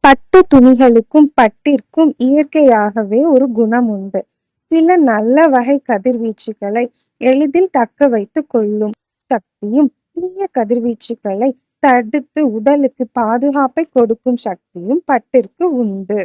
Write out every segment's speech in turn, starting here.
பட்டு துணிகளுக்கும் பட்டிற்கும் இயற்கையாகவே ஒரு குணம் உண்டு. சில நல்ல வகை கதிர்வீச்சுகளை எளிதில் தக்க வைத்துக் கொள்ளும் சக்தியும், தீய கதிர்வீச்சுகளை தடுத்து உடலுக்கு பாதுகாப்பை கொடுக்கும் சக்தியும் பட்டிற்கு உண்டு.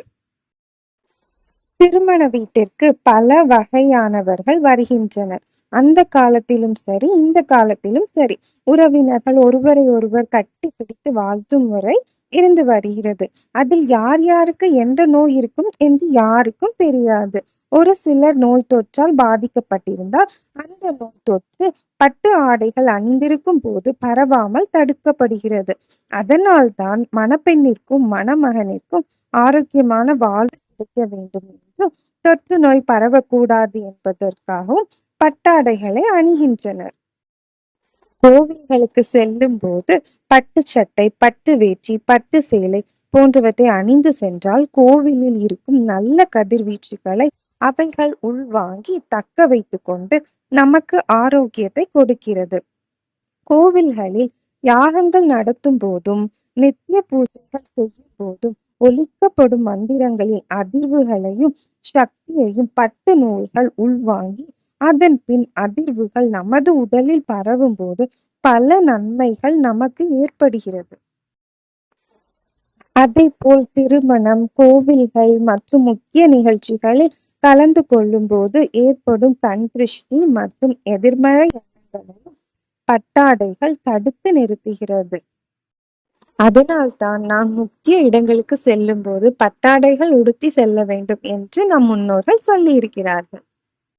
திருமண வீட்டிற்கு பல வகையானவர்கள் வருகின்றனர். அந்த காலத்திலும் சரி, இந்த காலத்திலும் சரி, உறவினர்கள் ஒருவரை ஒருவர் கட்டி பிடித்து வாழ்த்தும் முறை இருந்து வருகிறது. அதில் யார் யாருக்கு எந்த நோய் இருக்கும் என்று யாருக்கும் தெரியாது. ஒரு சிலர் நோய் தொற்றால் பாதிக்கப்பட்டிருந்தால் அந்த நோய் தொற்று பட்டு ஆடைகள் அணிந்திருக்கும் போது பரவாமல் தடுக்கப்படுகிறது. அதனால்தான் மணப்பெண்ணிற்கும் மணமகனிற்கும் ஆரோக்கியமான வாழ்வு கிடைக்க வேண்டும் என்றும், தொற்று நோய் பரவக்கூடாது என்பதற்காகவும் பட்டாடைகளை அணிகின்றனர். கோவில்களுக்கு செல்லும் போது பட்டு சட்டை, பட்டு வேட்டி, பட்டு சேலை போன்றவற்றை அணிந்து சென்றால் கோவிலில் இருக்கும் நல்ல கதிர்வீச்சுகளை அவைகள் உள்வாங்கி தக்க வைத்து கொண்டு நமக்கு ஆரோக்கியத்தை கொடுக்கிறது. கோவில்களில் யாகங்கள் நடத்தும் போதும், நித்திய பூஜைகள் செய்யும் போதும் ஒலிக்கப்படும் மந்திரங்களின் அதிர்வுகளையும் சக்தியையும் பட்டு நூல்கள் உள்வாங்கி அதன் பின் அதிர்வுகள் நமது உடலில் பரவும் போது பல நன்மைகள் நமக்கு ஏற்படுகிறது. அதேபோல் திருமணம், கோவில்கள் மற்றும் முக்கிய நிகழ்ச்சிகளில் கலந்து கொள்ளும் போது ஏற்படும் கண் திருஷ்டி மற்றும் எதிர்மறை எண்ணங்களையும் பட்டாடைகள் தடுத்து நிறுத்துகிறது. அதனால்தான் நாம் முக்கிய இடங்களுக்கு செல்லும் போது பட்டாடைகள் உடுத்தி செல்ல வேண்டும் என்று நம் முன்னோர்கள் சொல்லி இருக்கிறார்கள்.